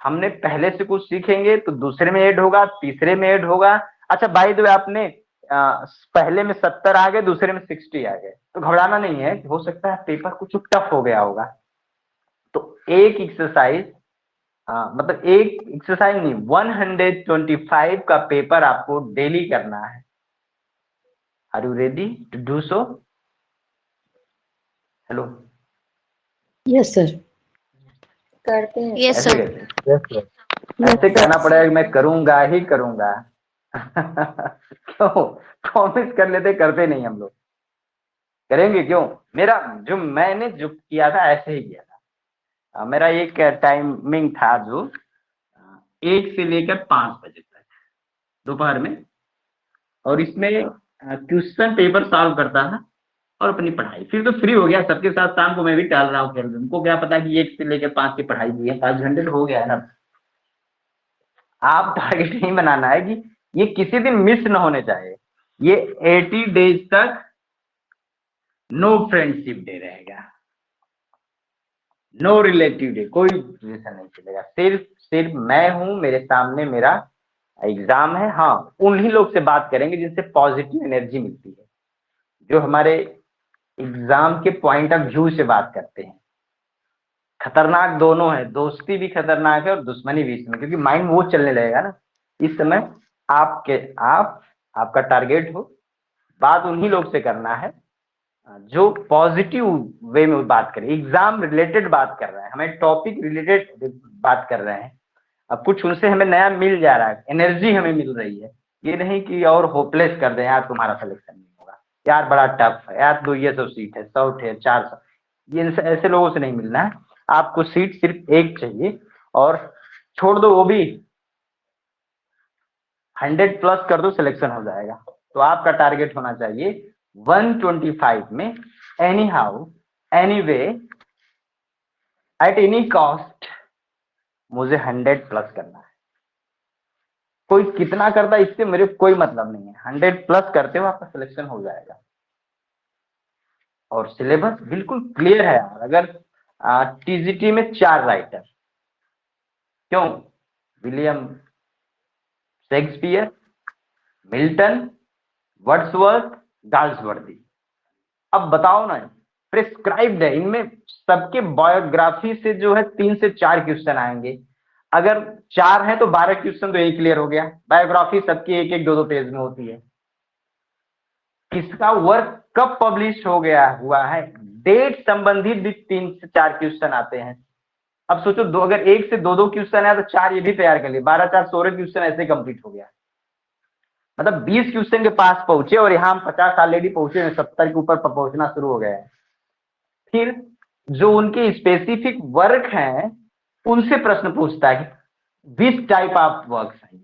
हमने पहले से कुछ सीखेंगे तो दूसरे में ऐड होगा, तीसरे में ऐड होगा। अच्छा बाय द वे, आपने पहले में 70 आ गए, दूसरे में 60 आ गए, तो घबराना नहीं है, हो सकता है पेपर कुछ टफ हो गया होगा। तो एक एक्सरसाइज, मतलब एक एक्सरसाइज नहीं, 125 का पेपर आपको डेली करना है। Are you ready to do so? Hello, yes sir. करते हैं यस ऐसे सर। कैसे? Yes sir. ऐसे कहना पड़ेगा मैं करूंगा ही करूंगा। क्यों? प्रॉमिस कर लेते, करते नहीं हम लोग। करेंगे क्यों? मेरा जो मैंने जो किया था ऐसे ही किया था। मेरा एक टाइमिंग था जो 1 से लेकर 5 बजे तक दोपहर में, और इसमें क्वेश्चन पेपर सॉल्व करता था और अपनी पढ़ाई। फिर तो फ्री हो गया सबके साथ, शाम को मैं भी टहल रहा हूँ खेल, उनको क्या पता कि 1 से लेकर 5 की पढ़ाई की है, 5 घंटे तो हो गया है ना। आप टारगेट नहीं बनाना है कि ये किसी दिन मिस ना होने चाहिए। ये 80 डेज तक नो फ्रेंडशिप डे रहेगा, नो रिलेटिव डे, कोई रिलेशन नहीं चलेगा, सिर्फ मैं हूं, मेरे सामने मेरा एग्जाम है। हाँ, उन्हीं लोग से बात करेंगे जिनसे पॉजिटिव एनर्जी मिलती है, जो हमारे एग्जाम के पॉइंट ऑफ व्यू से बात करते हैं। खतरनाक दोनों है, दोस्ती भी खतरनाक है और दुश्मनी भी इसमें, क्योंकि माइंड वो चलने लगेगा ना इस समय। आपका टारगेट हो, बात उन्हीं लोग से करना है जो पॉजिटिव वे में बात करें, एग्जाम रिलेटेड बात कर रहे हैं, हमें टॉपिक रिलेटेड बात कर रहे हैं। अब कुछ उनसे हमें नया मिल जा रहा है, एनर्जी हमें मिल रही है, ये नहीं कि और होपलेस कर दें, यार तुम्हारा सिलेक्शन नहीं होगा, यार बड़ा टफ है, यार 200 सीट है, 100 है, 400, ये ऐसे लोगों से नहीं मिलना है। आपको सीट सिर्फ एक चाहिए, और छोड़ दो वो भी 100 प्लस कर दो, सिलेक्शन हो जाएगा। तो आपका टारगेट होना चाहिए 125 में any how, any way, at any cost मुझे 100 प्लस करना है। कोई कितना करता है इससे मेरे कोई मतलब नहीं है, 100 प्लस करते हो आपका सिलेक्शन हो जाएगा। और सिलेबस बिल्कुल क्लियर है यार। अगर टीजीटी में 4 राइटर, क्यों? William Shakespeare, Milton, Wordsworth, Galsworthy. अब बताओ ना, प्रिस्क्राइब्ड है, इनमें सबके बायोग्राफी से जो है 3 से 4 क्वेश्चन आएंगे। अगर 4 है तो 12 क्वेश्चन तो यही क्लियर हो गया। बायोग्राफी सबकी 1-1, 2-2 पेज में होती है। किसका वर्क कब पब्लिश हो गया हुआ है, डेट संबंधित भी 3 से 4 क्वेश्चन आते हैं। अब सोचो दो, अगर 1 से 2 क्वेश्चन है तो 4 ये भी तैयार कर लिए, 12 4 16 क्वेश्चन ऐसे कंप्लीट हो गया। मतलब 20 क्वेश्चन के पास पहुंचे और यहाँ हम 50 ऑलरेडी पहुंचे हैं, 70 के ऊपर पहुंचना शुरू हो गए हैं। फिर जो उनके स्पेसिफिक वर्क हैं उनसे प्रश्न पूछता है कि विच टाइप ऑफ वर्क्स हैं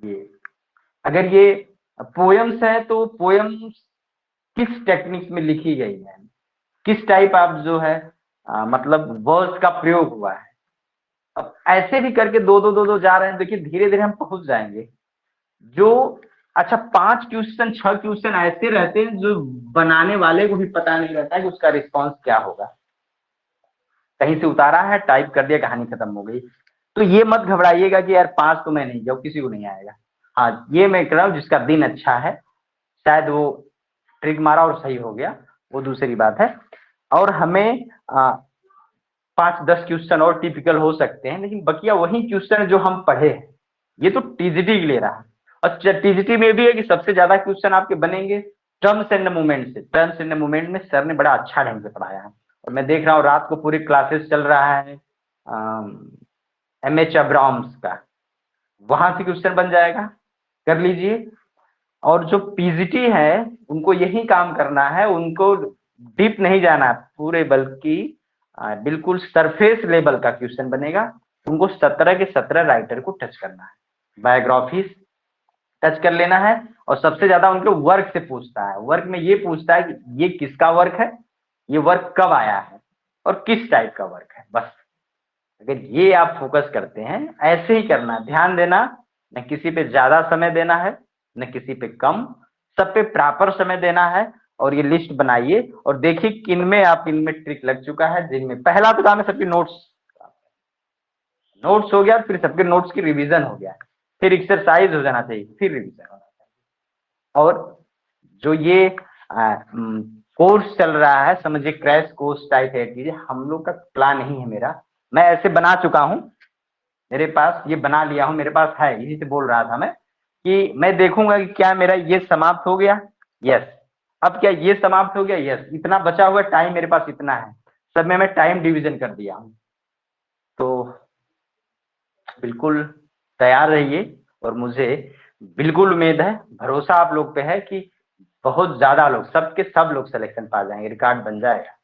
ये। अगर ये पोयम्स है तो पोयम्स किस टेक्निक में लिखी गई है, किस टाइप ऑफ जो है मतलब वर्ड्स का प्रयोग हुआ है। अब ऐसे भी करके दो जा रहे हैं। देखिए धीरे धीरे हम पहुंच जाएंगे। जो अच्छा 5 क्वेश्चन 6 क्वेश्चन ऐसे रहते हैं जो बनाने वाले को भी पता नहीं रहता है कि उसका रिस्पॉन्स क्या होगा। कहीं से उतारा है, टाइप कर दिया, कहानी खत्म हो गई। तो ये मत घबराइएगा कि यार 5 तो मैं नहीं जाऊँ, किसी को नहीं आएगा। हाँ ये मैं कह रहा हूँ जिसका दिन अच्छा है, शायद वो ट्रिक मारा और सही हो गया, वो दूसरी बात है। और हमें 5-10 क्वेश्चन और टिपिकल हो सकते हैं, लेकिन बकिया वही क्वेश्चन जो हम पढ़े हैं। ये तो टीजीटी ले रहा है। और टीजीटी में भी है कि सबसे ज्यादा क्वेश्चन आपके बनेंगे टर्म्स एंड मूवमेंट से। टर्म्स एंड मूवमेंट में सर ने बड़ा अच्छा ढंग से पढ़ाया है और मैं देख रहा हूँ रात को पूरी क्लासेस चल रहा है MH अब्राहम्स का, वहां से क्वेश्चन बन जाएगा, कर लीजिए। और जो पीजीटी है उनको यही काम करना है, उनको डीप नहीं जाना पूरे, बल्कि बिल्कुल सरफेस लेवल का क्वेश्चन बनेगा। उनको 17 के 17 राइटर को टच करना है, बायोग्राफीज टच कर लेना है। और सबसे ज्यादा उनके वर्क से पूछता है। वर्क में ये पूछता है कि ये किसका वर्क है, ये वर्क कब आया है और किस टाइप का वर्क है। बस अगर ये आप फोकस करते हैं, ऐसे ही करना, ध्यान देना, न किसी पे ज्यादा समय देना है न किसी पे कम, सब पे प्रॉपर समय देना है। और ये लिस्ट बनाइए और देखिए किनमें आप इनमें ट्रिक लग चुका है। जिनमें पहला तो काम है सबके नोट्स हो गया, फिर सबके नोट्स की रिवीजन हो गया, फिर एक्सरसाइज हो जाना चाहिए, फिर रिवीजन होना चाहिए। और जो ये कोर्स चल रहा है, समझिए क्रैश कोर्स टाइप है चीजें, हम लोग का प्लान नहीं है मेरा। मैं ऐसे बना चुका हूं, मेरे पास ये बना लिया हूं, मेरे पास है, इसी से बोल रहा था मैं कि मैं देखूंगा कि क्या मेरा ये समाप्त हो गया, यस। अब क्या ये समाप्त हो गया, यस। इतना बचा हुआ टाइम मेरे पास इतना है, सब में मैं टाइम डिवीजन कर दिया हूं। तो बिल्कुल तैयार रहिए और मुझे बिल्कुल उम्मीद है, भरोसा आप लोग पे है कि बहुत ज्यादा लोग, सबके सब लोग सिलेक्शन पा जाएंगे, रिकॉर्ड बन जाएगा।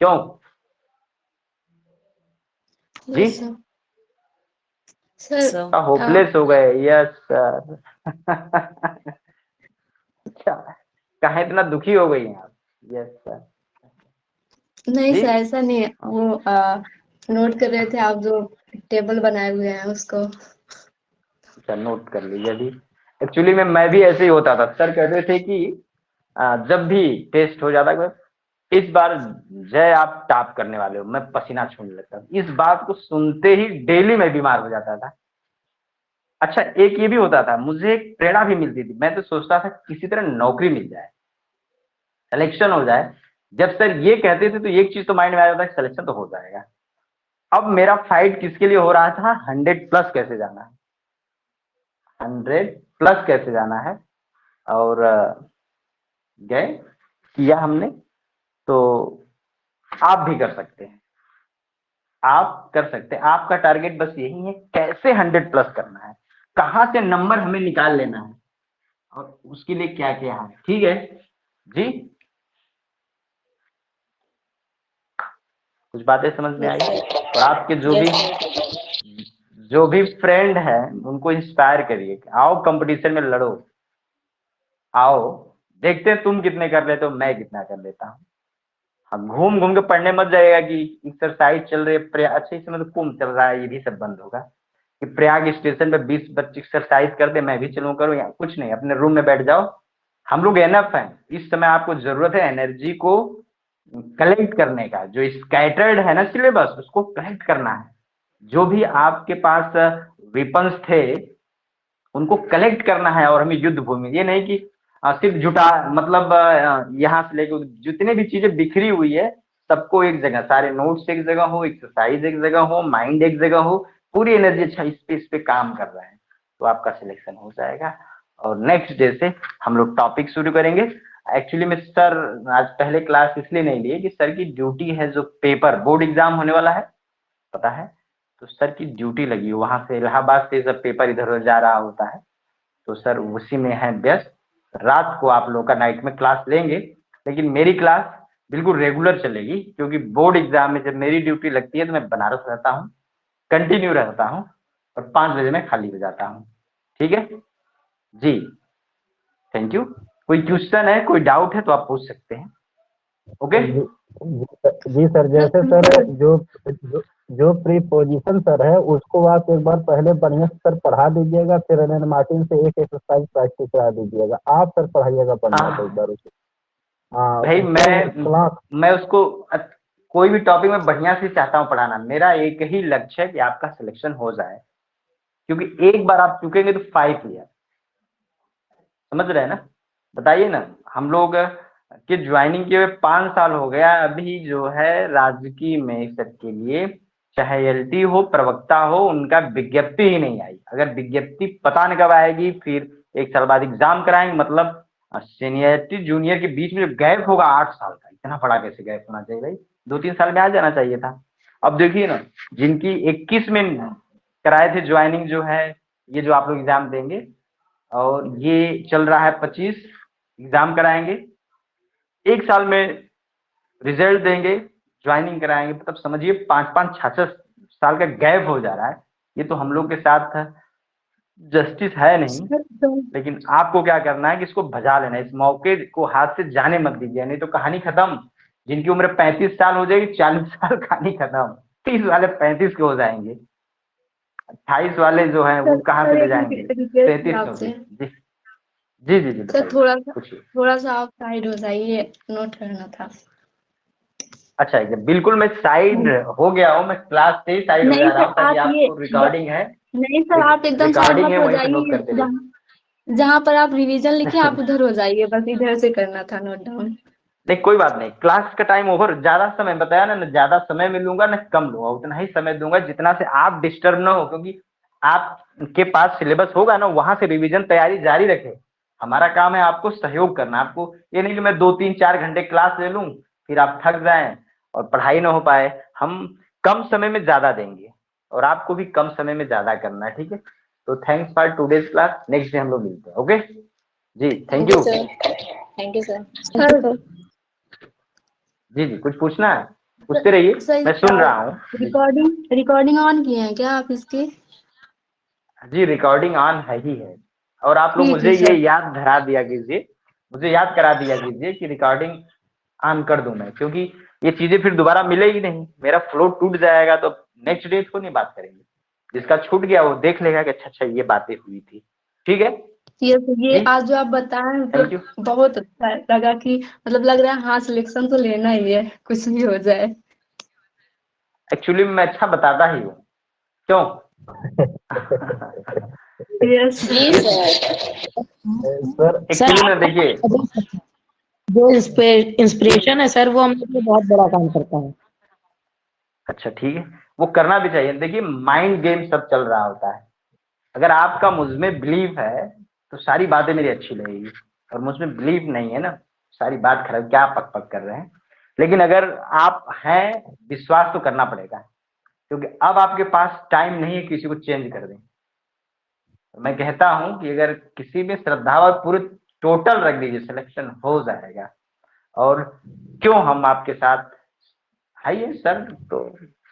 क्यों जी? सर होपलेस हो गए? Yes sir. अच्छा, कहाँ इतना दुखी हो गई हैं आप? Yes sir. नहीं जी? सर ऐसा नहीं है, वो नोट कर रहे थे आप जो टेबल बनाए हुए हैं उसको। अच्छा नोट कर लीजिए। अभी एक्चुअली में मैं भी ऐसे ही होता था। सर कहते थे कि जब भी टेस्ट हो जाता है, इस बार जय आप टॉप करने वाले हो, मैं पसीना छूने लगता था। इस बात को सुनते ही डेली मैं बीमार हो जाता था। अच्छा एक ये भी होता था, मुझे एक प्रेरणा भी मिलती थी। मैं तो सोचता था किसी तरह नौकरी मिल जाए, सिलेक्शन हो जाए। जब सर ये कहते थे तो एक चीज तो माइंड में आ जाता है, सिलेक्शन तो हो जाएगा। अब मेरा फाइट किसके लिए हो रहा था, 100+ कैसे जाना है, 100+ कैसे जाना है। और गए, किया हमने। तो आप भी कर सकते हैं, आप कर सकते हैं। आपका टारगेट बस यही है, कैसे 100+ करना है, कहाँ से नंबर हमें निकाल लेना है और उसके लिए क्या क्या है। ठीक है जी? कुछ बातें समझ में आई? और आपके जो भी फ्रेंड है उनको इंस्पायर करिए कि आओ कंपटीशन में लड़ो, आओ देखते हैं तुम कितने कर लेते हो, मैं कितना कर लेता हूँ। हाँ घूम घूम के पढ़ने मत जाएगा कि एक्सरसाइज चल रही है अच्छा इस समय तो कुंभ चल रहा है, ये भी सब बंद होगा कि प्रयाग स्टेशन पे 20 बच्चे एक्सरसाइज कर दे, मैं भी चलूँ करूँ। या कुछ नहीं, अपने रूम में बैठ जाओ। हम लोग एनफ हैं। इस समय आपको जरूरत है एनर्जी को कलेक्ट करने का। जो स्कैटर्ड है ना सिलेबस, उसको कलेक्ट करना है। जो भी आपके पास वेपन्स थे उनको कलेक्ट करना है और हमें युद्ध भूमि, ये नहीं कि सिर्फ जुटा, मतलब यहाँ से लेकर जितने भी चीजें बिखरी हुई है सबको एक जगह, सारे नोट्स एक जगह हो, एक्सरसाइज एक जगह हो, माइंड एक जगह हो, पूरी एनर्जी अच्छा इस पे काम कर रहा है, तो आपका सिलेक्शन हो जाएगा। और नेक्स्ट डे से हम लोग टॉपिक शुरू करेंगे। एक्चुअली में सर आज पहले क्लास इसलिए नहीं लिए कि सर की ड्यूटी है, जो पेपर बोर्ड एग्जाम होने वाला है पता है, तो सर की ड्यूटी लगी, वहां से इलाहाबाद से सब पेपर इधर उधर जा रहा होता है, तो सर उसी में है व्यस्त। रात को आप लोग का नाइट में क्लास लेंगे, लेकिन मेरी क्लास बिल्कुल रेगुलर चलेगी, क्योंकि बोर्ड एग्जाम में जब मेरी ड्यूटी लगती है तो मैं बनारस रहता हूँ, कंटिन्यू रहता हूँ, और 5 बजे मैं खाली हो जाता हूँ। ठीक है जी, थैंक यू। कोई क्वेश्चन है, कोई डाउट है तो आप पूछ सकते हैं। ओके जी सर, जैसे सर जो प्रीपोजिशन सर है उसको आप एक बार पहले बढ़िया से सर पढ़ा दीजिएगा, फिर एन मार्टिन से एक एक्सरसाइज प्रैक्टिस करा दीजिएगा। आप सर पढ़ाइएगा बढ़िया से एक बार उसे। हाँ भाई क्लास मैं उसको कोई भी टॉपिक में बढ़िया से चाहता हूँ पढ़ाना। मेरा एक ही लक्ष्य है कि आपका सिलेक्शन हो जाए, क्योंकि एक बार आप चुकेंगे तो 5 ईयर, समझ रहे हैं ना। बताइए ना, हम लोग के ज्वाइनिंग किए हुए 5 साल हो गया, अभी जो है राजकीय में सर के लिए चाहे एलटी हो प्रवक्ता हो, उनका विज्ञप्ति ही नहीं आई। अगर विज्ञप्ति पता नहीं कब आएगी, फिर 1 साल बाद एग्जाम कराएंगे, मतलब सीनियरिटी जूनियर के बीच में जो गैप होगा 8 साल का, इतना बड़ा कैसे गैप होना चाहिए भाई, 2-3 साल में आ जाना चाहिए था। अब देखिए ना, जिनकी 21 में कराए थे ज्वाइनिंग जो है, ये जो आप लोग एग्जाम देंगे, और ये चल रहा है 25 एग्जाम कराएंगे, 1 साल में रिजल्ट देंगे, ज्वाइनिंग कराएंगे, मतलब समझिए 5-5 6-6 साल का गैप हो जा रहा है। ये तो हम लोग के साथ जस्टिस है नहीं। लेकिन आपको क्या करना है कि इसको भजा लेना है, इस मौके को हाथ से जाने मत दीजिए, नहीं तो कहानी खत्म। जिनकी उम्र 35 साल हो जाएगी, 40 साल कहानी खत्म, 30 वाले 35 के हो जाएंगे, 28 वाले जो हैं वो कहाँ से ले जाएंगे, 33 आपसे जी जी जी जी सर, बताइए। थोड़ा सा आप साइड हो जाइए, नोट करना था। अच्छा बिल्कुल, मैं साइड हो गया हूँ, मैं क्लास से ही साइड हो नहीं जा रहा सर, हूँ, ताकि आप ये आपको रिकॉर्डिंग है, नहीं सर, आप एकदम साइड रिकॉर्डिंग मत है हो वहीं पे नोट जाइए। करते रहिए। जहाँ पर आप रिवीजन लिखे आप उधर हो जाइए, बस इधर से करना था नोट डाउन। नहीं कोई बात नहीं, क्लास का टाइम ओवर, ज्यादा समय बताया ना, न ज्यादा समय में लूंगा न कम लूंगा, उतना ही समय दूंगा जितना से आप डिस्टर्ब ना हो, क्योंकि आपके पास सिलेबस होगा ना, वहां से रिवीजन तैयारी जारी रखे। हमारा काम है आपको सहयोग करना, आपको ये नहीं कि मैं 2-3-4 घंटे क्लास ले लूं, फिर आप थक जाएं और पढ़ाई ना हो पाए। हम कम समय में ज्यादा देंगे, और आपको भी कम समय में ज्यादा करना है, ठीक है। तो thanks for today's class, next day हम लोग मिलते हैं। ओके जी, thank you. Thank you sir. Sir जी जी, कुछ पूछना है पूछते रहिए, मैं सुन रहा हूँ। रिकॉर्डिंग ऑन किए हैं क्या आप इसकी? जी रिकॉर्डिंग ऑन है ही है, और आप लोग ठीक मुझे है ये सर। याद धरा दिया कीजिए, मुझे याद करा दिया कीजिए कि रिकॉर्डिंग ऑन कर दूं मैं, क्योंकि ये चीजें फिर दोबारा मिलेगी नहीं, मेरा फ्लो टूट जाएगा, तो नेक्स्ट डे को नहीं बात करेंगे। जिसका छूट गया वो देख लेगा कि अच्छा अच्छा ये बातें हुई थी। ठीक है ये जी, आज जो आप बताएं थैंक यू। तो बहुत अच्छा लगा, कि मतलब लग रहा है हाँ सिलेक्शन तो लेना ही है, कुछ भी हो जाए। एक्चुअली मैं अच्छा बताता ही हूँ, क्यों यस सर सर एक्चुअली में देखिए, जो इंस्पिरेशन है सर, वो हम लोग को बहुत बड़ा काम करता है। अच्छा ठीक है, वो करना भी चाहिए। देखिए माइंड गेम सब चल रहा होता है, अगर आपका मुझ में बिलीव है तो सारी बातें मेरी अच्छी लगेगी, और मुझ में बिलीव नहीं है ना, सारी बात खराब, क्या पक पक कर रहे हैं। लेकिन अगर आप हैं, विश्वास तो करना पड़ेगा, क्योंकि अब आपके पास टाइम नहीं है किसी को चेंज कर दें। तो मैं कहता हूं कि अगर किसी में श्रद्धा और पूरे टोटल रख दीजिए, सिलेक्शन हो जाएगा। और क्यों हम आपके साथ आइए सर, तो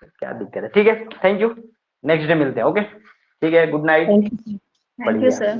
क्या दिक्कत है। ठीक है, थैंक यू, नेक्स्ट डे मिलते हैं। ओके ठीक है, good night. Thank you. Thank you बढ़िया। सर।